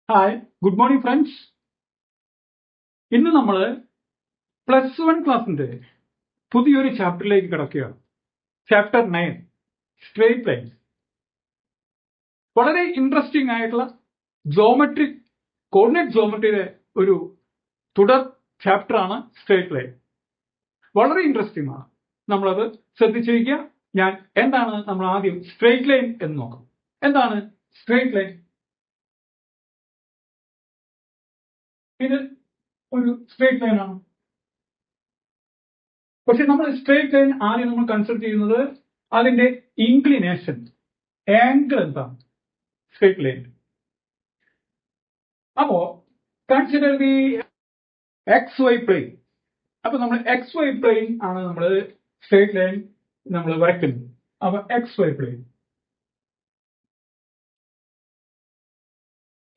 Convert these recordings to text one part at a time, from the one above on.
Hi, good morning friends. ഇന്ന് നമ്മൾ +1 ക്ലാസ്സിന്റെ പുതിയൊരു ചാപ്റ്ററിലേക്ക് കിടക്കുകയാണ്. Chapter 9 straight lines. വളരെ ഇൻട്രസ്റ്റിംഗ് ആയിട്ടുള്ള കോർഡിനേറ്റ് ജോമെട്രിയുടെ ഒരു തുടർ ചാപ്റ്റർ ആണ് സ്ട്രേറ്റ് ലൈൻ. വളരെ ഇൻട്രസ്റ്റിംഗ് ആണ്. നമ്മളത് ശ്രദ്ധിച്ചിരിക്കുക. എന്താണ് നമ്മൾ ആദ്യം സ്ട്രേറ്റ് ലൈൻ എന്ന് നോക്കാം. എന്താണ് സ്ട്രേറ്റ് ലൈൻ? ഇത് ഒരു സ്ട്രേറ്റ് ലൈൻ ആണ്. പക്ഷെ നമ്മൾ സ്ട്രേറ്റ് ലൈൻ ആദ്യം നമ്മൾ കൺസിഡർ ചെയ്യുന്നത് അതിന്റെ ഇൻക്ലിനേഷൻ, ആംഗിൾ എന്താണ് സ്ട്രേറ്റ് ലൈൻ. അപ്പോ കൺസിഡർ ദി XY പ്ലെയിൻ. അപ്പൊ നമ്മൾ XY പ്ലെയിൻ ആണ് നമ്മൾ സ്ട്രേറ്റ് ലൈൻ നമ്മൾ വരയ്ക്കുന്നത്. അപ്പൊ XY പ്ലെയിൻ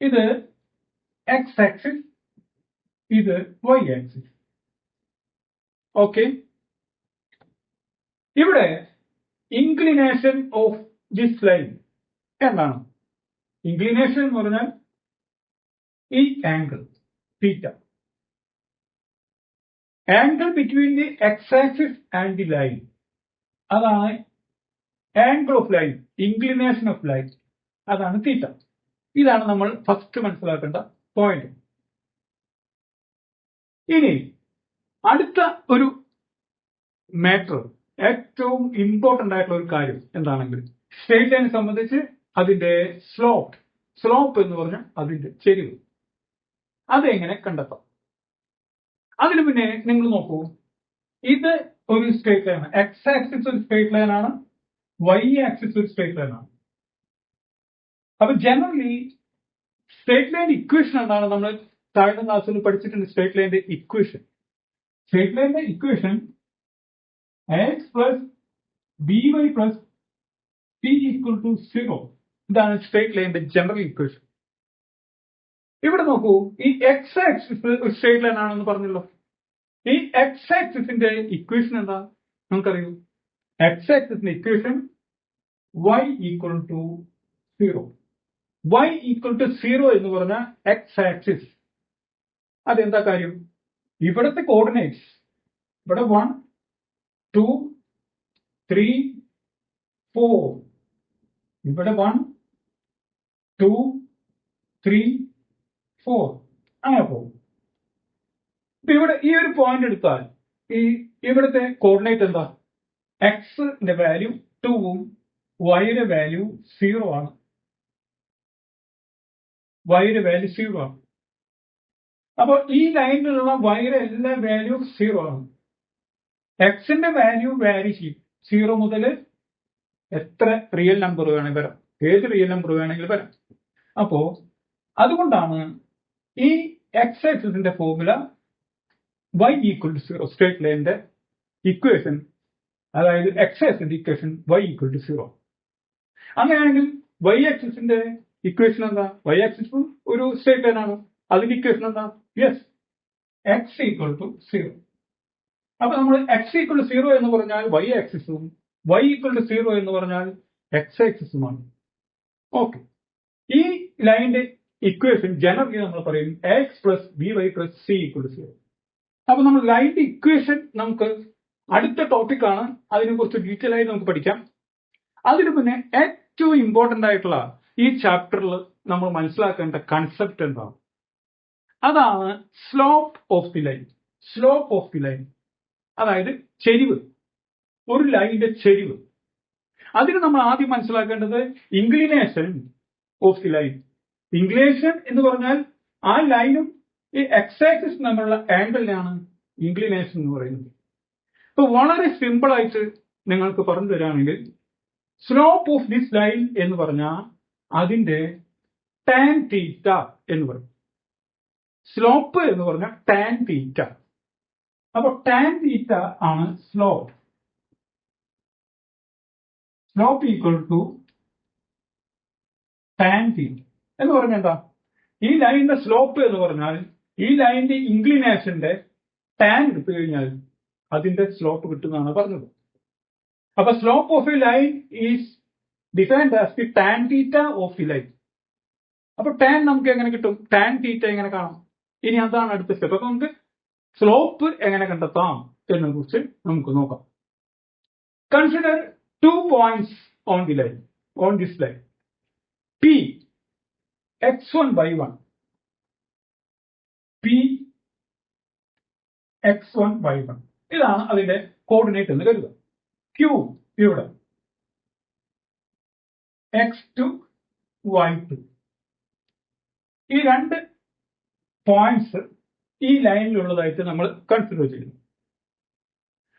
ഇത് X ആക്സിസ്, ഇത് Y ആക്സിസ്. ഓക്കെ, ഇവിടെ ഇൻക്ലിനേഷൻ ഓഫ് ദിസ് ലൈൻ എന്താണ്? ഇൻക്ലിനേഷൻ എന്ന് പറഞ്ഞാൽ ഈ angle theta, angle between the X axis and the line, അതാണ് angle of line, inclination of line, അതാണ് തീറ്റ. ഇതാണ് നമ്മൾ ഫസ്റ്റ് മനസ്സിലാക്കേണ്ട പോയിന്റ്. ഇനി അടുത്ത ഒരു മാറ്റർ, ഏറ്റവും ഇമ്പോർട്ടന്റ് ആയിട്ടുള്ള ഒരു കാര്യം എന്താണെങ്കിൽ സ്ട്രേറ്റ് ലൈനെ സംബന്ധിച്ച് അതിന്റെ സ്ലോപ്പ് എന്ന് പറഞ്ഞാൽ അതിന്റെ ചെരിവ്, അതെങ്ങനെ കണ്ടെത്താം? അതിനു പിന്നെ നിങ്ങൾ നോക്കൂ, ഇത് ഒരു സ്ട്രേറ്റ് ലൈൻ ആണ്. എക്സ് ആക്സിസ് ഒരു സ്ട്രേറ്റ് ലൈൻ ആണ്, വൈ ആക്സിസ് ഒരു സ്ട്രേറ്റ് ലൈൻ ആണ്. അപ്പൊ ജനറലി സ്ട്രേറ്റ് ലൈൻ ഇക്വേഷൻ എന്താണ്? നമ്മൾ താഴ്ന്ന ക്ലാസ്സിൽ പഠിച്ചിട്ടുണ്ട്. സ്ട്രേറ്റ് ലൈന്റെ equation ax plus by plus c equal to 0. ഇതാണ് സ്ട്രേറ്റ് ലൈന്റെ ജനറൽ ഇക്വേഷൻ. ഇവിടെ നോക്കൂ, ഈ എക്സ് ആക്സിസ് ഒരു സ്ട്രേറ്റ് ലൈൻ ആണെന്ന് പറഞ്ഞല്ലോ. ഈ എക്സ് ആക്സിസിന്റെ ഇക്വേഷൻ എന്താ നമുക്കറിയൂ. എക്സ് ആക്സിസിന്റെ equation y equal to 0. y equal to 0 എന്ന് പറഞ്ഞാൽ എക്സ് ആക്സിസ് അതെന്താ കാര്യം? ഇവിടത്തെ കോർഡിനേറ്റ്സ് ഇവിടെ 1, 2, 3, 4, ഇവിടെ 1, 2, 3, 4 അങ്ങനെ പോകും. ഇവിടെ ഈ ഒരു പോയിന്റ് എടുത്താൽ ഇവിടുത്തെ കോർഡിനേറ്റ് എന്താ? എക്സിന്റെ വാല്യൂ 2ഉം വൈയുടെ വാല്യൂ 0 ആണ്. വൈയുടെ വാല്യൂ 0 ആണ്. അപ്പൊ ഈ ലൈനിലുള്ള വൈയുടെ എല്ലാ വാല്യൂ 0 ആണ്. എക്സിന്റെ വാല്യൂ വാരി ചെയ്യും. 0 മുതൽ എത്ര റിയൽ നമ്പർ വേണമെങ്കിൽ വരാം, ഏത് റിയൽ നമ്പർ വേണമെങ്കിലും വരാം. അപ്പോ അതുകൊണ്ടാണ് ഈ എക്സ് ആക്സിസിന്റെ formula y equal to 0, straight ലൈനിന്റെ ഇക്വേഷൻ, അതായത് എക്സ് ആക്സിസിന്റെ ഇക്വേഷൻ y equal to 0. അങ്ങനെയാണെങ്കിൽ y ആക്സിസിന്റെ ഇക്വേഷൻ എന്താ? y ആക്സിസും ഒരു സ്ട്രേറ്റ് ലൈൻ ആണ്. അതിന്റെ ഇക്വേഷൻ എന്താ? Yes, x equal to 0. അപ്പൊ നമ്മൾ x equal to 0 എന്ന് പറഞ്ഞാൽ y ആക്സിസും y equal to 0 എന്ന് പറഞ്ഞാൽ x ആക്സിസുമാണ്. ഓക്കെ, ഈ ലൈനിന്റെ ഇക്വേഷൻ ജനറലി നമ്മൾ പറയും x plus by plus c equal to 0. അപ്പൊ നമ്മൾ ലൈനിന്റെ ഇക്വേഷൻ നമുക്ക് അടുത്ത ടോപ്പിക് ആണ്, അതിനെ കുറിച്ച് ഡീറ്റെയിൽ ആയി നമുക്ക് പഠിക്കാം. അതിനു പിന്നെ ഏറ്റവും ഇമ്പോർട്ടന്റ് ആയിട്ടുള്ള ഈ ചാപ്റ്ററിൽ നമ്മൾ മനസ്സിലാക്കേണ്ട കൺസെപ്റ്റ് എന്താണ്? അതാണ് slope of the line. Slope of the line അതായത് ചെരിവ്, ഒരു ലൈനിന്റെ ചെരിവ്. അതിന് നമ്മൾ ആദ്യം മനസ്സിലാക്കേണ്ടത് inclination of the line. Inclination എന്ന് പറഞ്ഞാൽ ആ ലൈനും ഈ എക്സ് ആക്സിസ് തമ്മിലുള്ള ആംഗിളിനാണ് ഇൻക്ലിനേഷൻ എന്ന് പറയുന്നത്. ഇപ്പൊ വളരെ സിമ്പിൾ ആയിട്ട് നിങ്ങൾക്ക് പറഞ്ഞു തരാണെങ്കിൽ സ്ലോപ്പ് ഓഫ് ദിസ് ലൈൻ എന്ന് പറഞ്ഞാൽ അതിന്റെ ടാൻ തീറ്റ എന്ന് പറയും. സ്ലോപ്പ് എന്ന് പറഞ്ഞാൽ ടാൻ തീറ്റ. അപ്പൊ ടാൻ തീറ്റ ആണ് slope. Slope equal to tan theta എന്ന് പറഞ്ഞാൽ എന്താ? ഈ ലൈനിന്റെ സ്ലോപ്പ് എന്ന് പറഞ്ഞാൽ ഈ ലൈനിന്റെ ഇൻക്ലിനേഷന്റെ ടാൻ എടുത്തു കഴിഞ്ഞാൽ അതിന്റെ സ്ലോപ്പ് കിട്ടുന്നതാണ് പറഞ്ഞത്. അപ്പൊ slope of A line is defined as the tan theta of the line. അപ്പൊ ടാൻ നമുക്ക് എങ്ങനെ കിട്ടും? ടാൻ തീറ്റ എങ്ങനെ കാണാം? ഇനി അതാണ് അടുത്ത സ്റ്റെപ്പ്. അപ്പൊ നമുക്ക് സ്ലോപ്പ് എങ്ങനെ കണ്ടെത്താം എന്നതിനെ കുറിച്ച് നമുക്ക് നോക്കാം. Consider 2 points on the line, on this line. P x1 y1, P x1 y1 ഇതാണ് അതിന്റെ കോർഡിനേറ്റ് എന്ന് കരുതുക. Q ഇവിടെ, x2 y2. ഈ രണ്ട് പോയിന്റ്സ് ഈ ലൈനിലുള്ളതായിട്ട് നമ്മൾ കൺസിഡർ ചെയ്യുന്നു.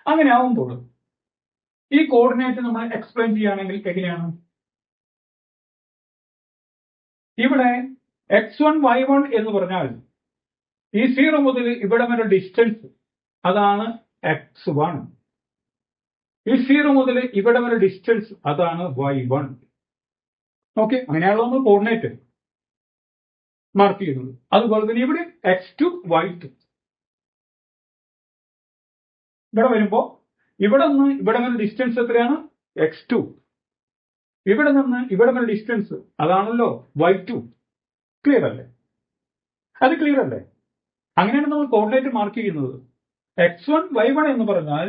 അങ്ങനെ ആവുമ്പോൾ ഈ കോർഡിനേറ്റ് നമ്മൾ എക്സ്പ്ലെയിൻ ചെയ്യുകയാണെങ്കിൽ എങ്ങനെയാണ്? ഇവിടെ x1 y1 എന്ന് പറഞ്ഞാൽ ഈ 0 മുതൽ ഇവിടെ വരെ ഡിസ്റ്റൻസ് അതാണ് x1. ഈ 0 മുതൽ ഇവിടെ വരെ ഡിസ്റ്റൻസ് അതാണ് y1. ഓക്കെ, അങ്ങനെയാണല്ലോ നമ്മൾ കോർഡിനേറ്റ് മാർക്ക് ചെയ്യുന്നത്. അതുപോലെ തന്നെ ഇവിടെ x2 y2. ഇവിടെ വരുമ്പോ ഇവിടെ നിന്ന് ഇവിടെ വരെ ഡിസ്റ്റൻസ് എത്രയാണ്? x2. ഇവിടെ നിന്ന് ഇവിടെ വരെ ഡിസ്റ്റൻസ് അതാണല്ലോ y2. ക്ലിയർ അല്ലേ? അത് ക്ലിയർ അല്ലേ? അങ്ങനെയാണ് നമ്മൾ കോർഡിനേറ്റ് മാർക്ക് ചെയ്യുന്നത്. x1 y1 എന്ന് പറഞ്ഞാൽ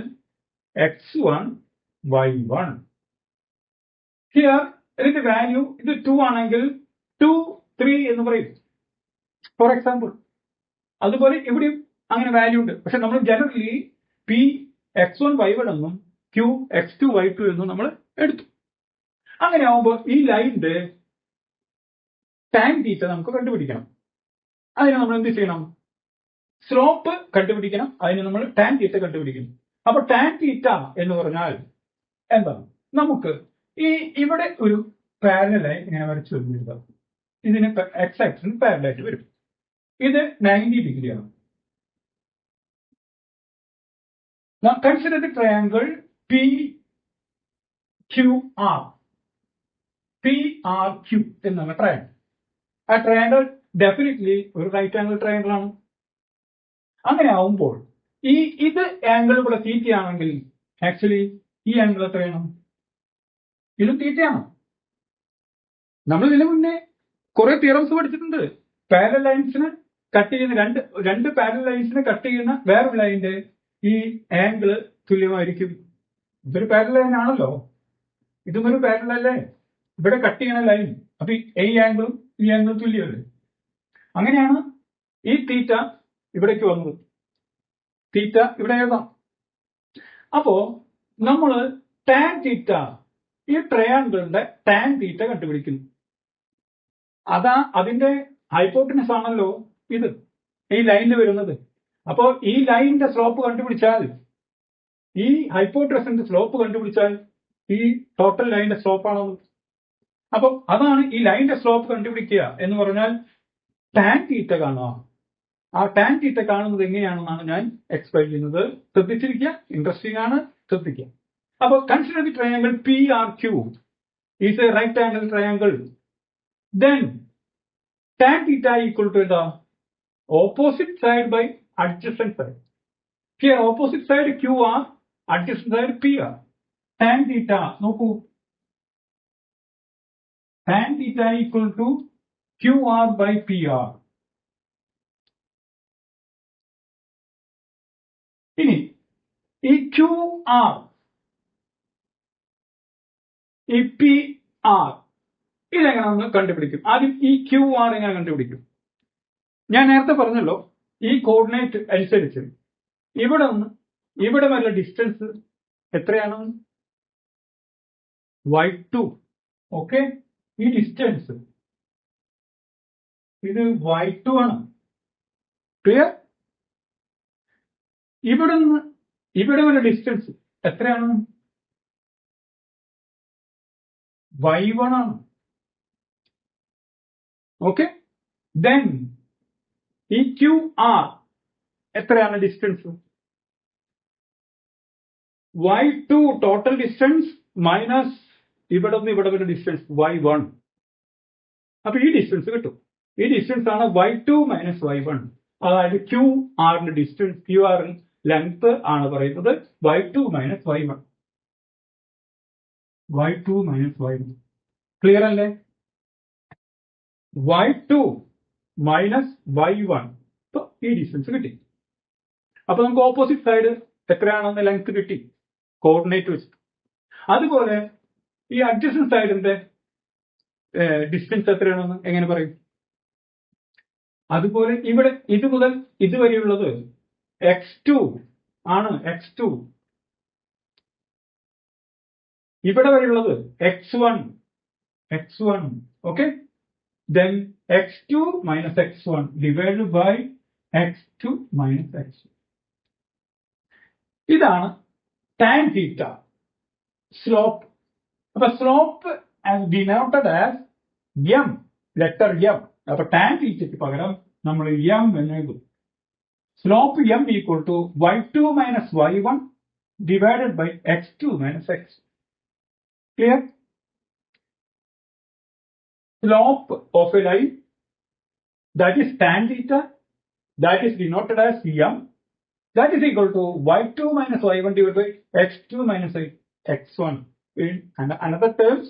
x1 y1. ഹിയർ ഇതിന്റെ വാല്യൂ ഇത് 2 ആണെങ്കിൽ 2 3 എന്ന് പറയും, ഫോർ എക്സാമ്പിൾ. അതുപോലെ ഇവിടെയും അങ്ങനെ വാല്യൂ ഉണ്ട്. പക്ഷെ നമ്മൾ ജനറലി P x1 y1 എന്നും Q x2 y2 എന്നും നമ്മൾ എടുത്തു. അങ്ങനെ ആവുമ്പോൾ ഈ ലൈനിന്റെ ടാൻ തീറ്റ നമുക്ക് കണ്ടുപിടിക്കണം. അതിന് നമ്മൾ എന്ത് ചെയ്യണം? സ്ലോപ്പ് കണ്ടുപിടിക്കണം. അതിന് നമ്മൾ ടാൻ തീറ്റ കണ്ടുപിടിക്കണം. അപ്പൊ ടാൻ തീറ്റ എന്ന് പറഞ്ഞാൽ എന്താണ്? നമുക്ക് ഈ ഇവിടെ ഒരു പാരലൽ ലൈൻ ഇങ്ങനെ വരച്ചു വരുന്നത്, ഇതിന് എക്സ് ആക്സിന് പാരലൽ ആയിട്ട് വരും. ഇത് 90 ഡിഗ്രിയാണ്. Now consider the triangle PQR. PRQ എന്നാണ് ട്രയാങ്കിൾ. ആ ട്രയാങ്കിൾ ഡെഫിനറ്റ്ലി ഒരു റൈറ്റ് ആംഗിൾ ട്രയാങ്കിൾ ആണ്. അങ്ങനെ ആവുമ്പോൾ ഇത് ആംഗിൾ ഇവിടെ തീറ്റയാണെങ്കിൽ ആക്ച്വലി ഈ ആംഗിൾ എത്രയാണ്? ഇതും തീറ്റയാണ്. നമ്മൾ ഇതിനു മുന്നേ കുറെ തിയറംസ് പഠിച്ചിട്ടുണ്ട്. പാരലൽ ലൈൻസിന് കട്ട് ചെയ്യുന്ന രണ്ട് പാരലൽ ലൈൻസിനെ കട്ട് ചെയ്യുന്ന വേറൊരു ലൈനിന്റെ ഈ ആംഗിള് തുല്യമായിരിക്കും. ഇതൊരു പാരലൽ ലൈൻ ആണല്ലോ, ഇതും ഒരു പാരലൽ അല്ലേ? ഇവിടെ കട്ട് ചെയ്യണ ലൈൻ. അപ്പൊ ഈ ആംഗിളും ഈ ആംഗിളും തുല്യമല്ലേ? അങ്ങനെയാണ് ഈ തീറ്റ ഇവിടേക്ക് വന്നത്. തീറ്റ ഇവിടെ എഴുതാം. അപ്പോ നമ്മൾ ടാൻ തീറ്റ, ഈ ട്രയാങ്കിളിന്റെ ടാൻ തീറ്റ കണ്ടുപിടിക്കുന്നു. അതിന്റെ ഹൈപ്പോട്ടനസ് ആണല്ലോ ഇത് ഈ ലൈനിൽ വരുന്നത്. അപ്പോ ഈ ലൈനിന്റെ സ്ലോപ്പ് കണ്ടുപിടിച്ചാൽ, ഈ ഹൈപ്പോട്ടനസിന്റെ സ്ലോപ്പ് കണ്ടുപിടിച്ചാൽ ഈ ടോട്ടൽ ലൈനിന്റെ സ്ലോപ്പ് ആണത്. അപ്പൊ അതാണ് ഈ ലൈനിന്റെ സ്ലോപ്പ് കണ്ടുപിടിക്കുക എന്ന് പറഞ്ഞാൽ ടാൻ തീറ്റ കാണുക. ആ ടാൻ തീറ്റ കാണുന്നത് എങ്ങനെയാണെന്നാണ് ഞാൻ എക്സ്പ്ലെയിൻ ചെയ്യുന്നത്. ശ്രദ്ധിച്ചിരിക്കുക, ഇൻട്രസ്റ്റിംഗ് ആണ്, ശ്രദ്ധിക്കുക. അപ്പൊ consider the triangle PRQ is a right angle triangle. Then tan theta equal to the opposite side by adjacent side. Here opposite side QR, adjacent side PR. Tan theta, നോക്കൂ, tan theta equal to QR by PR. ഇനി ഈ QR, ഈ PR ഇതെങ്ങനെ നമ്മൾ കണ്ടുപിടിക്കും? ആദ്യം ഈ QR എങ്ങനെ കണ്ടുപിടിക്കും? ഞാൻ നേരത്തെ പറഞ്ഞല്ലോ, ഈ കോർഡിനേറ്റ് അനുസരിച്ച് ഇവിടെ നിന്ന് ഇവിടെ വല്ല ഡിസ്റ്റൻസ് എത്രയാണ്? y2. ഓക്കെ, ഈ ഡിസ്റ്റൻസ് ഇത് y2 ആണ്. ക്ലിയർ? ഇവിടെ നിന്ന് ഇവിടെ വല്ല ഡിസ്റ്റൻസ് എത്രയാണ്? y1 ആണ്. ഓക്കെ, ദെൻ ഈ QR എത്രയാണ് distance? y2 total distance minus ഇവിടെ നിന്ന് ഇവിടെ വരെ ഡിസ്റ്റൻസ് y1. അപ്പൊ ഈ ഡിസ്റ്റൻസ് കിട്ടും. ഈ ഡിസ്റ്റൻസ് ആണ് y2 മൈനസ് y1. അതായത് QRന്റെ ഡിസ്റ്റൻസ്, QR ലെങ്ത് ആണ് പറയുന്നത് y2 minus y1. y2 minus y1. Clear അല്ലേ? y2 minus y1. ഇപ്പൊ ഈ ഡിസ്റ്റൻസ് കിട്ടി. അപ്പൊ നമുക്ക് ഓപ്പോസിറ്റ് സൈഡ് എത്രയാണെന്ന് ലെങ്ത് കിട്ടി കോർഡിനേറ്റ് വെച്ചിട്ട്. അതുപോലെ ഈ അഡ്ജസന്റ് സൈഡിന്റെ ഡിസ്റ്റൻസ് എത്രയാണെന്ന് എങ്ങനെ പറയും? അതുപോലെ ഇവിടെ ഇത് മുതൽ ഇതുവരെയുള്ളത് x2 ആണ്. x2 ഇവിടെ വരെയുള്ളത് x1. Okay, then x2 minus x1 divided by x2 minus x1. ഇതാണ് tan theta സ്ലോപ്പ്. അപ്പൊ slope denoted as m, letter m. അപ്പൊ tan theta പകരം നമ്മൾ m എന്ന് എഴുതും. Slope m equal to y2 minus y1 divided by x2 minus x. Clear? Slope of a line, that is tan theta, that is denoted as m, that is equal to y2 minus y1 divided by x2 minus x1. In another terms,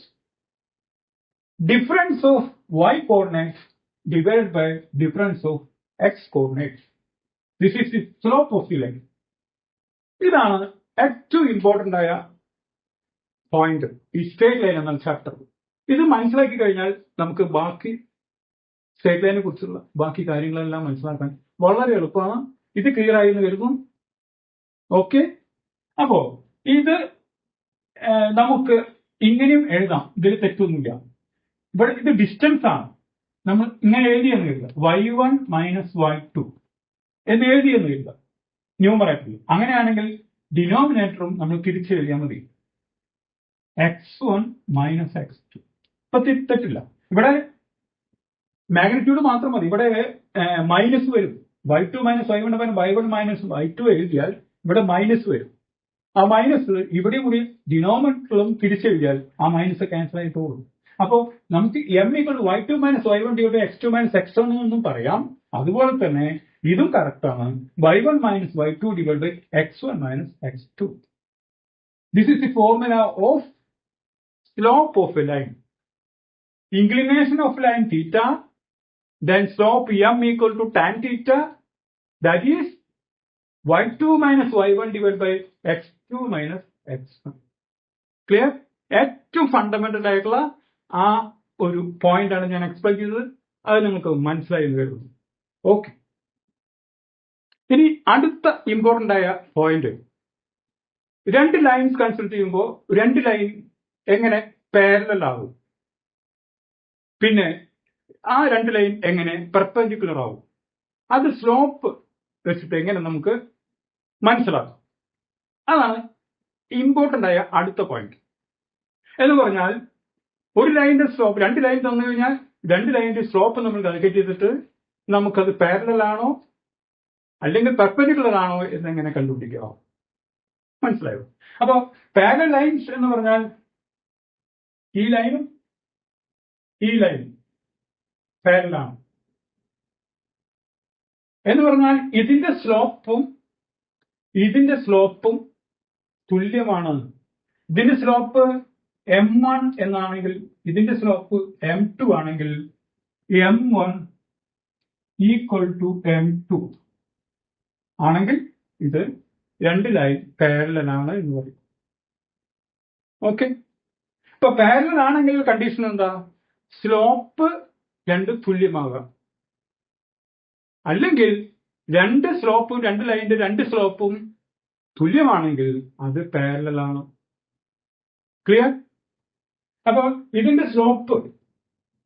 difference of y coordinates divided by difference of x coordinates. This is the slope of the line. ഇതാണ് ഏറ്റവും important ആയ point ഈ straight line എന്ന chapter. ഇത് മനസ്സിലാക്കി കഴിഞ്ഞാൽ നമുക്ക് ബാക്കി സ്ട്രേറ്റ് ലൈനെ കുറിച്ചുള്ള ബാക്കി കാര്യങ്ങളെല്ലാം മനസ്സിലാക്കാൻ വളരെ എളുപ്പമാണ്. ഇത് ക്ലിയർ ആയി എന്ന് കരുതുന്നു. ഓക്കെ, അപ്പോ ഇത് നമുക്ക് ഇങ്ങനെയും എഴുതാം, ഇതിൽ തെറ്റൊന്നുമില്ല. ഇവിടെ ഇത് ഡിസ്റ്റൻസ് ആണ്, നമ്മൾ ഇങ്ങനെ എഴുതിയെന്ന് കരുതുക, y1 മൈനസ് y2 എന്ന് എഴുതിയെന്ന് കരുതുക ന്യൂമറേറ്ററിൽ. അങ്ങനെയാണെങ്കിൽ ഡിനോമിനേറ്ററും നമ്മൾ തിരിച്ചെഴുതിയാൽ മതി, x1 മൈനസ് x2. ഇപ്പൊ തെറ്റില്ല, ഇവിടെ മാഗ്നിറ്റ്യൂഡ് മാത്രം മതി. ഇവിടെ മൈനസ് വരും, y2 മൈനസ് y1 പകരം y1 മൈനസ് y2 എഴുതിയാൽ ഇവിടെ മൈനസ് വരും. ആ മൈനസ് ഇവിടെ കൂടി ഡിനോമിനേറ്ററിലും തിരിച്ചെഴുതിയാൽ ആ മൈനസ് ക്യാൻസൽ ആയി പോകും. അപ്പോ നമുക്ക് m equal to y2 minus y1 divide by x2 minus x1 എന്നും പറയാം. അതുപോലെ തന്നെ ഇതും കറക്റ്റ് ആണ്, y1 minus y2 divide by x1 minus x2. This is the formula of slope of a line. Inclination of line theta, then slope m equal to tan theta, that is y2 minus y1 divided by x2 minus x1. Clear? ഏറ്റവും fundamental ആയിട്ടുള്ള ആ ഒരു point ആണ് ഞാൻ explain ചെയ്തത്. അത് നിങ്ങൾക്ക് മനസ്സിലായി എന്ന് കരുതുന്നു. ഓക്കെ, ഇനി അടുത്ത ഇമ്പോർട്ടന്റ് ആയ പോയിന്റ്, രണ്ട് ലൈൻസ് കൺസിഡർ ചെയ്യുമ്പോൾ രണ്ട് ലൈൻ എങ്ങനെ പാരലൽ ആകും, പിന്നെ ആ രണ്ട് ലൈൻ എങ്ങനെ പെർപെൻഡിക്കുലർ ആകും, അത് സ്ലോപ്പ് വെച്ചിട്ട് എങ്ങനെ നമുക്ക് മനസ്സിലാക്കാം. അതാണ് ഇമ്പോർട്ടന്റ് ആയ അടുത്ത പോയിന്റ്. എന്ന് പറഞ്ഞാൽ ഒരു ലൈനിന്റെ സ്ലോപ്പ്, രണ്ട് ലൈൻ തന്നു കഴിഞ്ഞാൽ രണ്ട് ലൈനിന്റെ സ്ലോപ്പ് നമ്മൾ കാൽക്കുലേറ്റ് ചെയ്തിട്ട് നമുക്കത് പാരലൽ ആണോ അല്ലെങ്കിൽ പെർപെൻഡിക്കുലർ ആണോ എന്നെങ്ങനെ കണ്ടുപിടിക്കാമോ? മനസ്സിലായോ? അപ്പൊ പാരലൽ ലൈൻസ് എന്ന് പറഞ്ഞാൽ ഈ ലൈനും ഈ ലൈനും പാരലൽ ആണ് എന്ന് പറഞ്ഞാൽ ഇതിന്റെ സ്ലോപ്പും തുല്യമാണ്. ഇതിന്റെ സ്ലോപ്പ് m1 എന്നാണെങ്കിൽ ഇതിന്റെ സ്ലോപ്പ് m2 ആണെങ്കിൽ m1 ഈക്വൽ ടു m2 ആണെങ്കിൽ ഇത് രണ്ട് ലൈൻ പാരലൽ ആണ് എന്ന് പറയും. ഓക്കെ, ഇപ്പൊ പാരലൽ ആണെങ്കിൽ കണ്ടീഷൻ എന്താ? സ്ലോപ്പ് രണ്ട് തുല്യമാകാം. അല്ലെങ്കിൽ രണ്ട് സ്ലോപ്പും രണ്ട് ലൈനിന്റെ രണ്ട് സ്ലോപ്പും തുല്യമാണെങ്കിൽ അത് പാരലൽ ആണ്. ക്ലിയർ? അപ്പൊ ഇതിന്റെ സ്ലോപ്പ്,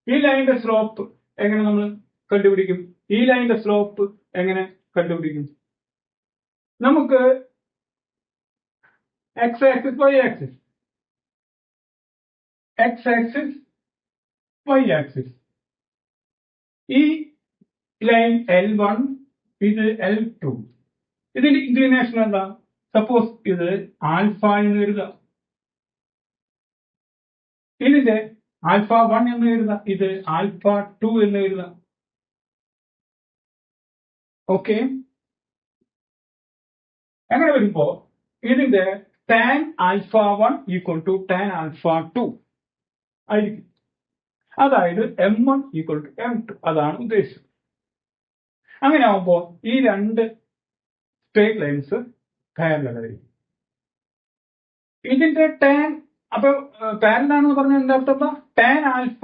ഈ ലൈനിന്റെ സ്ലോപ്പ് എങ്ങനെ നമ്മൾ കണ്ടുപിടിക്കും? ഈ ലൈനിന്റെ സ്ലോപ്പ് എങ്ങനെ കണ്ടുപിടിക്കും? നമുക്ക് x axis y axis, x axis y axis, ഈ ലൈൻ L1, ഇത് L2, ഇതിന്റെ ഇൻക്ലിനേഷൻ എന്താ? സപ്പോസ് ഇത് ആൽഫ എന്ന് എഴുതാം, ഇതിന്റെ ആൽഫ 1 എന്ന് എഴുതാം, ഇത് ആൽഫ 2 എന്ന് എഴുതാം. ഓക്കെ, അങ്ങനെ വരുമ്പോ ഇതിന്റെ tan alpha 1 equal to tan alpha 2 ആയിരിക്കും. അതായത് M1 ഈക്വൽ ടു M2 അതാണ് ഉദ്ദേശിച്ചത്. അങ്ങനെ ആവുമ്പോൾ ഈ രണ്ട് സ്ട്രേറ്റ് ലൈൻസ് പാരലലായിരിക്കും. ഇതിന്റെ ടാൻ അപ്പൊ പാരലാണെന്ന് പറഞ്ഞാൽ എന്താ അർത്ഥം? ടാൻ ആൽഫ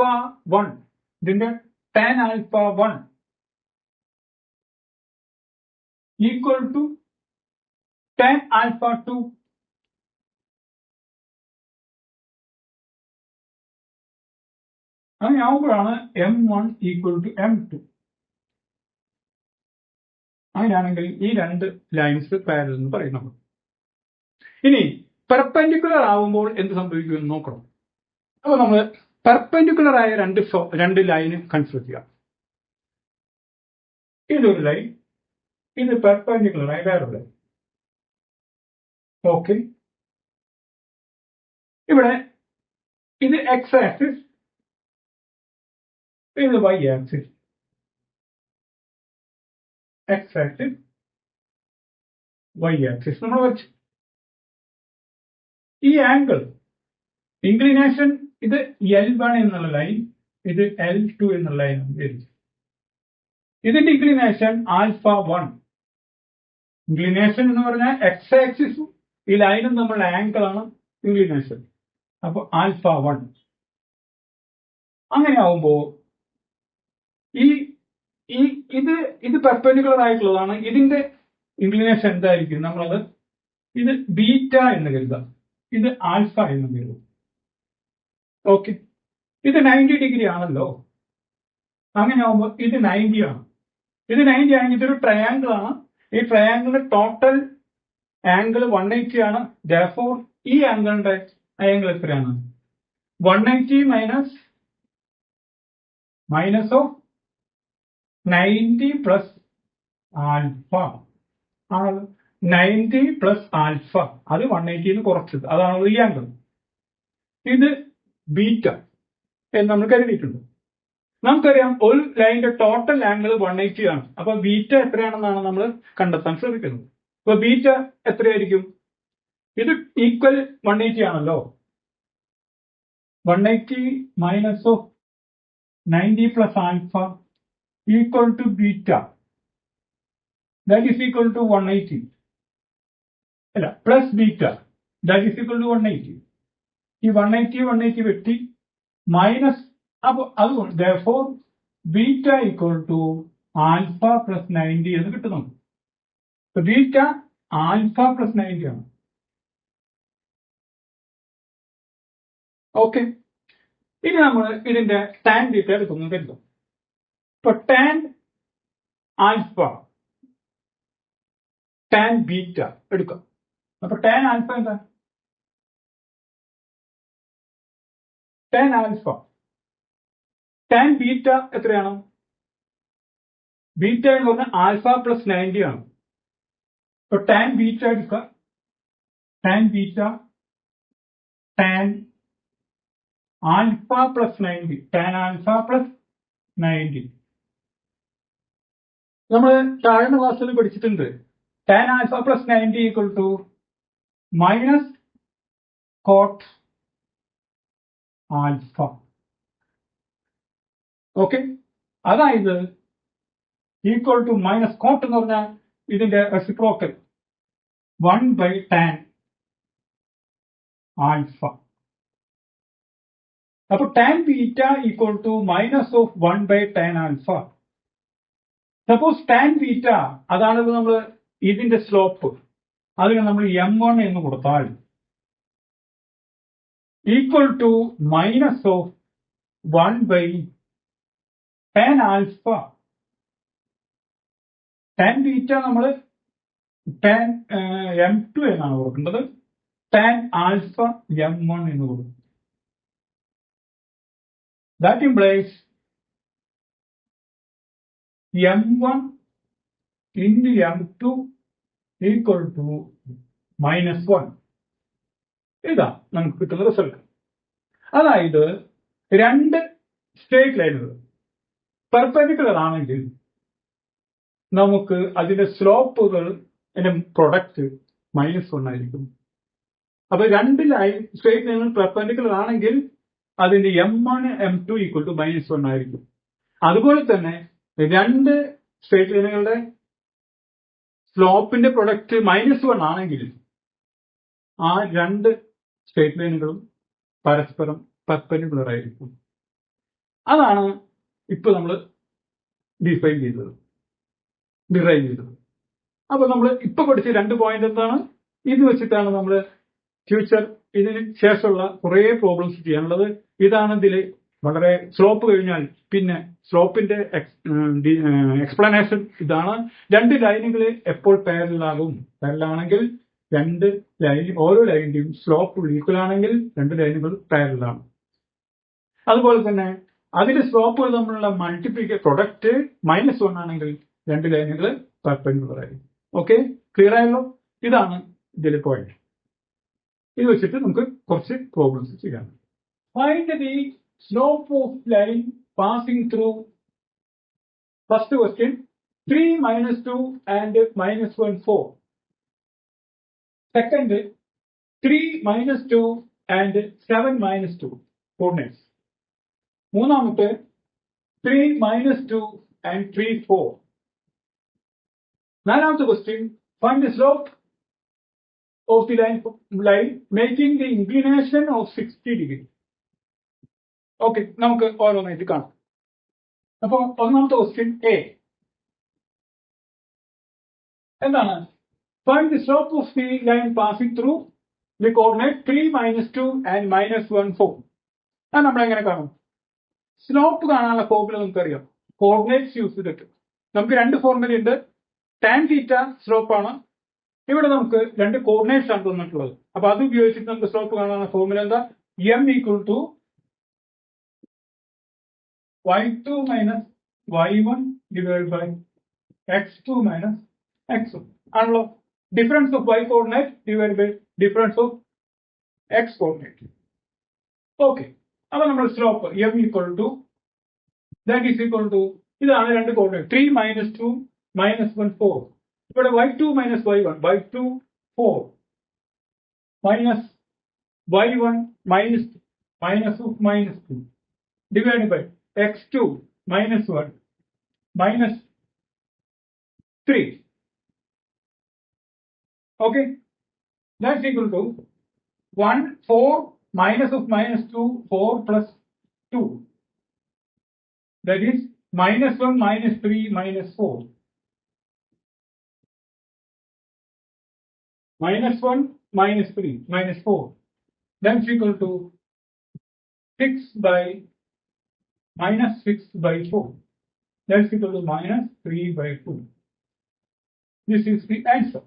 1 ഇതിന്റെ tan alpha 1 equal to tan alpha 2. അങ്ങനെ ആവുമ്പോഴാണ് M1 ഈക്വൽ ടു M2. അങ്ങനെയാണെങ്കിൽ ഈ രണ്ട് ലൈൻസ് പാരലൽ എന്ന് പറയുന്നത്. ഇനി പെർപെൻഡിക്കുലർ ആവുമ്പോൾ എന്ത് സംഭവിക്കുമെന്ന് നോക്കണം. അപ്പൊ നമ്മൾ പെർപെൻഡിക്കുലർ ആയ രണ്ട് ലൈന് കൺസിഡർ ചെയ്യാം. ഇതൊരു ലൈൻ, ഇത് പെർപെൻഡിക്കുലർ ആയ വേറൊരു ലൈൻ. ഓക്കെ, ഇവിടെ ഇത് എക്സ് ആക്സിസ്, ഇത് Y axis. X axis, Y axis നമ്മൾ വെച്ച് ഈ ആംഗിൾ ഇൻക്ലിനേഷൻ ഇത് L1 എന്നുള്ള ലൈൻ, ഇത് L2 എന്നുള്ള ലൈൻ. ഇതിന്റെ ഇൻക്ലിനേഷൻ ആൽഫ 1. ഇൻക്ലിനേഷൻ എന്ന് പറഞ്ഞാൽ എക്സ് ആക്സിസും ഈ ലൈനും തമ്മിലുള്ള ആംഗിൾ ആണ് ഇൻക്ലിനേഷൻ. അപ്പൊ ആൽഫ 1. അങ്ങനെ ആവുമ്പോ ഇത് പെർപെൻഡിക്കുലർ ആയിട്ടുള്ളതാണ്. ഇതിന്റെ ഇൻക്ലിനേഷൻ എന്തായിരിക്കും? നമ്മളത് ഇത് ബീറ്റ എന്ന് കരുതാം, ഇത് ആൽഫ എന്ന് കരുതും. ഓക്കെ, ഇത് 90 ഡിഗ്രി ആണല്ലോ. അങ്ങനെ ആവുമ്പോൾ ഇത് 90 ആണ്. ഇത് 90 ആണെങ്കിൽ ഇതൊരു ട്രയാങ്കിൾ ആണ്. ഈ ട്രയാങ്കിളിന്റെ ടോട്ടൽ ആംഗിൾ 180 ആണ്. therefore ഈ ആംഗിളിന്റെ ആംഗിൾ എത്രയാണ്? 180 മൈനസ് ഓഫ് 90 പ്ലസ് ആൽഫ ആണ്. 90 പ്ലസ് ആൽഫ, അത് 180 കുറച്ചത്, അതാണ് ഈ ആംഗിൾ. ഇത് ബീറ്റ എന്ന് നമ്മൾ കരുതിയിട്ടുണ്ട്. നമുക്കറിയാം ഒരു ലൈനിന്റെ ടോട്ടൽ ആംഗിൾ 180 ആണ്. അപ്പൊ ബീറ്റ എത്രയാണെന്നാണ് നമ്മൾ കണ്ടെത്താൻ ശ്രമിക്കുന്നത്. അപ്പൊ ബീറ്റ എത്രയായിരിക്കും? ഇത് ഈക്വൽ 180 ആണല്ലോ. 180 minus of 90 plus alpha equal to beta, that is equal to 180. അല്ല, plus beta that is equal to 180. ഈ 180 വെട്ടി മൈനസ്, അപ്പൊ അതുകൊണ്ട് therefore beta equal to alpha plus 90 എന്ന് കിട്ടുന്നു. ബീറ്റ ആൽഫ പ്ലസ് 90 ആണ്. ഓക്കെ, ഇനി നമ്മൾ ഇതിന്റെ ടാൻ ബീറ്റ എടുക്കുന്നു കരുതും. ഇപ്പൊ ടാൻ ആൽഫ ടാൻ ബീറ്റ എടുക്കാം. അപ്പൊ ടാൻ ആൽഫ എന്താ? ടാൻ ആൽഫ ടാൻ ബീറ്റ എത്രയാണ്? ബീറ്റ എന്ന് പറഞ്ഞാൽ ആൽഫ പ്ലസ് 90 ആണ്. ഇപ്പൊ ടാൻ ബീറ്റ എടുക്കുക. Tan beta tan alpha plus 90, tan alpha plus 90. നമ്മൾ താഴ്ന്ന ക്ലാസ്സിൽ പഠിച്ചിട്ടുണ്ട്. Tan alpha plus 90 equal to minus cot alpha. Okay, അതായത് ഈക്വൽ ടു മൈനസ് കോട്ട് എന്ന് പറഞ്ഞാൽ ഇതിന്റെ റെസിപ്രോക്കൽ 1/tan ആൽഫ. അപ്പൊ tan beta equal to minus of 1/tan alpha. Suppose tan beta അതാണല്ലോ നമ്മൾ ഇതിന്റെ സ്ലോപ്പ്, അതിന് നമ്മൾ M1 എന്ന് കൊടുത്താൽ equal to minus of 1/tan alpha. Tan beta നമ്മൾ ടാൻ M2 എന്നാണ് കൊടുക്കേണ്ടത്, ടാൻ ആൽഫ M1 എന്ന് കൊടുക്കും. That implies M1 into M2 equal to -1. ഇതാ നമുക്ക് കിട്ടുന്ന റിസൾട്ട്. അതായത് രണ്ട് സ്ട്രേറ്റ് ലൈനുകൾ പെർപെൻഡിക്കുലർ ആണെങ്കിൽ നമുക്ക് അതിന്റെ സ്ലോപ്പുകൾ പ്രൊഡക്റ്റ് -1 ആയിരിക്കും. അപ്പൊ രണ്ട് ലൈൻ സ്ട്രേറ്റ് ലൈനുകൾ പെർപെൻഡിക്കുലർ ആണെങ്കിൽ അതിന്റെ M1 M2 ഈക്വൽ ടു -1 ആയിരിക്കും. അതുപോലെ തന്നെ രണ്ട് സ്ട്രേറ്റ് ലൈനുകളുടെ സ്ലോപ്പിന്റെ പ്രൊഡക്റ്റ് -1 ആണെങ്കിൽ ആ രണ്ട് സ്ട്രേറ്റ് ലൈനുകളും പരസ്പരം പെർപെൻഡിക്കുലർ ആയിരിക്കും. അതാണ് ഇപ്പൊ നമ്മൾ ഡിറൈവ് ചെയ്തത്. അപ്പൊ നമ്മൾ ഇപ്പൊ പഠിച്ച 2 പോയിന്റ് എന്താണ്? ഇത് വെച്ചിട്ടാണ് നമ്മൾ ഫ്യൂച്ചർ ഇതിന് ശേഷമുള്ള കുറെ പ്രോബ്ലംസ് ചെയ്യാനുള്ളത്. ഇതാണ് ഇതില് വളരെ സ്ലോപ്പ് കഴിഞ്ഞാൽ പിന്നെ സ്ലോപ്പിന്റെ എക്സ്പ്ലനേഷൻ ഇതാണ്. രണ്ട് ലൈനുകൾ എപ്പോൾ പാരലാകും? പാരലാണെങ്കിൽ രണ്ട് ലൈൻ, ഓരോ ലൈനിന്റെയും സ്ലോപ്പ് ഈക്വൽ ആണെങ്കിൽ രണ്ട് ലൈനുകൾ പാരലാണ്. അതുപോലെ തന്നെ അതിന്റെ സ്ലോപ്പുകൾ തമ്മിലുള്ള പ്രൊഡക്റ്റ് -1 ആണെങ്കിൽ രണ്ട് ലൈനുകൾ പെർപെൻഡിക്കുലർ ആയിരിക്കും. ഓക്കെ, ക്ലിയർ ആയല്ലോ? ഇതാണ് ഇതിലെ പോയിന്റ്. ഇത് വെച്ചിട്ട് നമുക്ക് കുറച്ച് പ്രോബ്ലംസ് ചെയ്യാം. Find the slope of line passing through first question 3 -2 and -1 4. Second 3 -2 and 7 -2 coordinates. മൂന്നാമത്തെ 3 -2 and 3 4. നാലാമത്തെ question find the slope of the line making the inclination of 60 degree. Okay, നമുക്ക് ഓരോന്നായിട്ട് കാണാം. അപ്പൊ ഒന്നാമത്തെ ക്വസ്റ്റ്യൻ എ എന്താണ്? Find the slope of the line passing through the coordinate 3 -2 and -1 4. അത് നമ്മൾ എങ്ങനെ കാണും? സ്ലോപ്പ് കാണാനുള്ള ഫോർമുല നമുക്കറിയാം. കോർഡിനേറ്റ്സ് യൂസ് ചെയ്തിട്ട് നമുക്ക് രണ്ട് ഫോർമുല ഉണ്ട്. ടാൻ തീറ്റ സ്ലോപ്പ് ആണ്. ഇവിടെ നമുക്ക് രണ്ട് കോർഡിനേറ്റ്സ് ആണ് തന്നിട്ടുള്ളത്. അപ്പൊ അത് ഉപയോഗിച്ചിട്ട് നമുക്ക് സ്ലോപ്പ് കാണാനുള്ള ഫോർമുല എന്താ? M equal to y2 minus y1 divided by x2 minus x1 ആണല്ലോ. Difference of y coordinate divide by difference of x coordinate. Okay, അപ്പൊ നമ്മൾ slope M equal to that is equal to ഇതാണ് രണ്ട് coordinate 3 -2 -1 4. ഇവിടെ y2 minus y1 y2 4 minus y1 -2 divided by x2 -1 minus 3. Okay, that's equal to 1 4 -2 4 plus 2, that is -1 -3 -4. -1 -3 -4, that's equal to 6 by -6 by 4, that's equal to -3 by 2. This is the answer.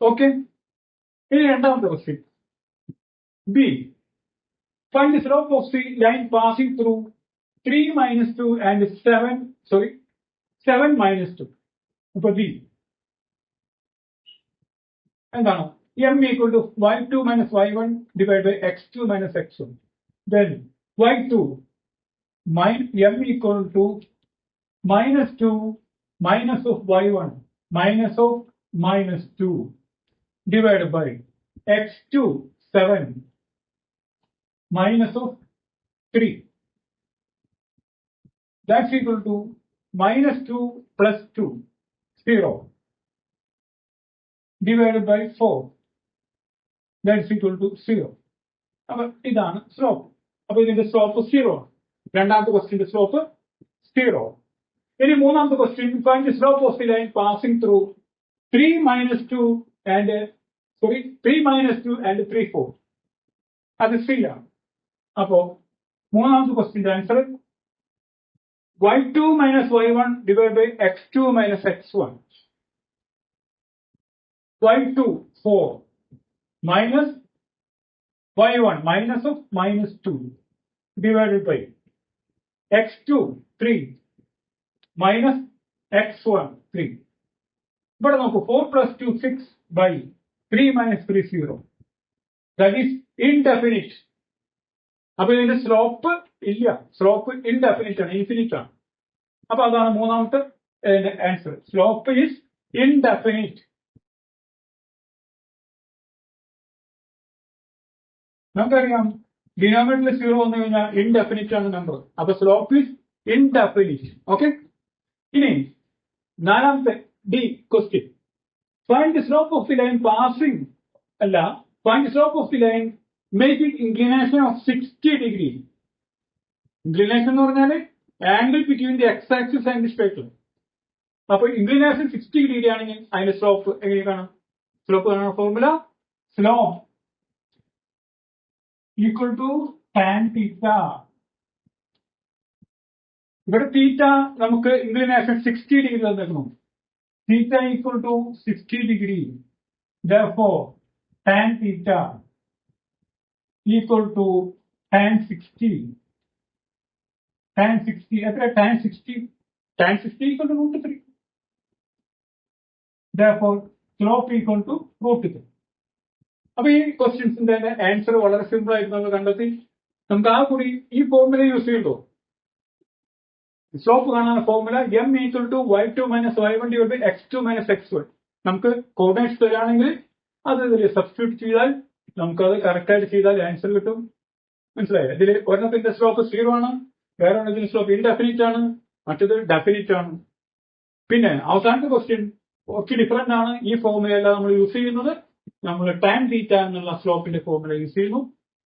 Okay, in the end of the question B, find the slope of the line passing through 3 -2 and 7 -2. For B എന്താണ്? M equal to y2 minus y1 divided by x2 minus x1. Then y2 M equal to -2 minus of y1 minus of -2 divided by x2 7 minus of 3. That's equal to -2 plus 2 0 divided by 4, that's equal to 0. അപ്പൊ ഇതാണ് slope. അപ്പൊ ഇതിന്റെ slope 0. രണ്ടാമത്തെ ക്വസ്റ്റ്യന്റെ slope 0. ഇനി മൂന്നാമത്തെ question find the slope of the line passing through 3 -2 and 3 4. അത് C ആണ്. അപ്പോ മൂന്നാമത്തെ ക്വസ്റ്റ്യന്റെ answer y2 minus y1 divided by x2 minus x1. y2 4 minus y1 minus of -2 divided by x2 3 minus x1 3. ഇവിടെ നോക്കൂ 4 plus 2 6 by 3 minus 3 0. That is indefinite. അപ്പൊ ഇതിന്റെ slope ഇല്ല, slope indefinite ആണ്, ഇൻഫിനിറ്റ് ആണ്. അപ്പൊ അതാണ് മൂന്നാമത്തെ ആൻസർ. Slope is indefinite. നമുക്കറിയാം ഡിനോമിനേറ്ററിൽ 0 വന്നു കഴിഞ്ഞാൽ ഇൻഡെഫിനിറ്റ് ആണ് നമ്പർ. അപ്പൊ സ്ലോപ്പ് ഈസ് ഇൻഡെഫിനിറ്റ്. ഓക്കെ. ഇനി നാലാമത്തെ D question, find the slope of the line passing അല്ല, find the slope of the line making inclination of 60 degree. Inclination എന്ന് പറഞ്ഞാൽ angle between the X axis and the straight line. അപ്പൊ inclination 60 degree ആണെങ്കിൽ അതിന്റെ slope എങ്ങനെ കാണാം? Slope കാണാൻ formula slope equal to tan theta. ഇവിടെ തീറ്റ നമുക്ക് ഇൻക്ലിനേഷൻ 60 ഡിഗ്രി തന്നിരുന്നു. Theta equal to 60 degree. Therefore tan theta equal to tan 60. Tan 60 എത്ര? tan 60 equal to √3. Therefore slope equal to √3. അപ്പൊ ഈ ക്വസ്റ്റ്യൻസിന്റെ ആൻസർ വളരെ സിമ്പിൾ ആയിട്ട് നമ്മൾ കണ്ടെത്തി. നമുക്ക് ആ കൂടി ഈ ഫോർമുല യൂസ് ചെയ്യുള്ളൂ. സ്ലോപ്പ് കാണാൻ formula m equal to y2 minus y1 divide by x2 minus x1. നമുക്ക് കോർഡിനേറ്റ്സ് തരാണെങ്കിൽ അത് ഇതിൽ സബ്സ്റ്റിറ്റ്യൂട്ട് ചെയ്താൽ നമുക്കത് കറക്റ്റ് ആയിട്ട് ചെയ്താൽ ആൻസർ കിട്ടും. മനസ്സിലായോ? ഇതിൽ ഒരെണ്ണത്തിന്റെ സ്ലോപ്പ് 0 ആണ്, വേറെ ഒരെണ്ണത്തിന്റെ സ്ലോപ്പ് ഇൻഡെഫിനിറ്റ് ആണ്, മറ്റത് ഡെഫിനിറ്റ് ആണ്. പിന്നെ അവസാനത്തെ ക്വസ്റ്റ്യൻ കുറച്ച് ഡിഫറെന്റ് ആണ്. ഈ ഫോർമുലയല്ല നമ്മൾ യൂസ് ചെയ്യുന്നത്, നമ്മൾ ടാൻ തീറ്റ എന്നുള്ള സ്ലോപ്പിന്റെ ഫോർമുല യൂസ് ചെയ്യുന്നു.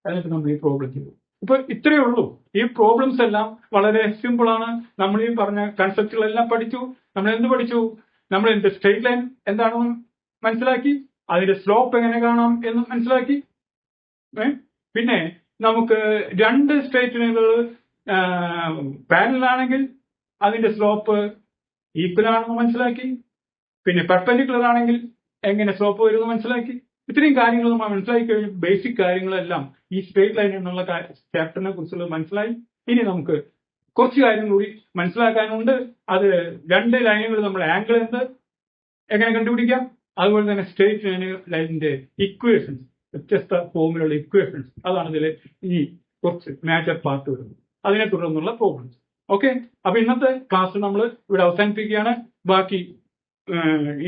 എന്നിട്ട് നമ്മൾ ഈ പ്രോബ്ലം ചെയ്തു. ഇപ്പൊ ഇത്രയേ ഉള്ളൂ. ഈ പ്രോബ്ലംസ് എല്ലാം വളരെ സിമ്പിൾ ആണ്. നമ്മൾ ഈ പറഞ്ഞ കൺസെപ്റ്റുകളെല്ലാം പഠിച്ചു. നമ്മൾ എന്ത് പഠിച്ചു? നമ്മൾ എന്ത് സ്ട്രെയിറ്റ് ലൈൻ എന്താണെന്ന് മനസ്സിലാക്കി, അതിന്റെ സ്ലോപ്പ് എങ്ങനെ കാണാം എന്ന് മനസ്സിലാക്കി. പിന്നെ നമുക്ക് രണ്ട് സ്ട്രെയിറ്റ് ലൈനുകൾ പാരലൽ ആണെങ്കിൽ അതിന്റെ സ്ലോപ്പ് ഈക്വൽ ആണെന്ന് മനസ്സിലാക്കി. പിന്നെ പെർപെൻഡിക്കുലർ ആണെങ്കിൽ എങ്ങനെ സ്ലോപ്പ് വരുമെന്ന് മനസ്സിലാക്കി. ഇത്രയും കാര്യങ്ങൾ നമ്മൾ മനസ്സിലാക്കി കഴിഞ്ഞു. ബേസിക് കാര്യങ്ങളെല്ലാം ഈ സ്ട്രെയിറ്റ് ലൈൻ എന്നുള്ള ചാപ്റ്ററിനെ കുറിച്ചുള്ള മനസ്സിലായി. ഇനി നമുക്ക് കുറച്ച് കാര്യങ്ങൾ കൂടി മനസ്സിലാക്കാനുണ്ട്. അത് രണ്ട് ലൈനുകൾ നമ്മൾ ആംഗിൾ എന്ത് എങ്ങനെ കണ്ടുപിടിക്കാം, അതുപോലെ തന്നെ സ്ട്രെയിറ്റ് ലൈനിന്റെ ഇക്വേഷൻസ്, വ്യത്യസ്ത ഫോമിലുള്ള ഇക്വേഷൻസ്, അതാണ് ഇതിലെ ഈ കുറച്ച് മേജർ പാർട്ട് വരുന്നത്. അതിനെ തുടർന്നുള്ള പ്രോബ്ലംസ്. ഓക്കെ. അപ്പൊ ഇന്നത്തെ ക്ലാസ് നമ്മൾ ഇവിടെ അവസാനിപ്പിക്കുകയാണ്. ബാക്കി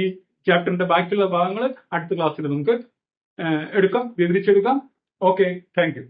ഈ ചാപ്റ്ററിന്റെ ബാക്കിയുള്ള ഭാഗങ്ങൾ അടുത്ത ക്ലാസ്സിൽ നമുക്ക് എടുക്കാം, വിവരിച്ചെടുക്കാം. Okay, thank you.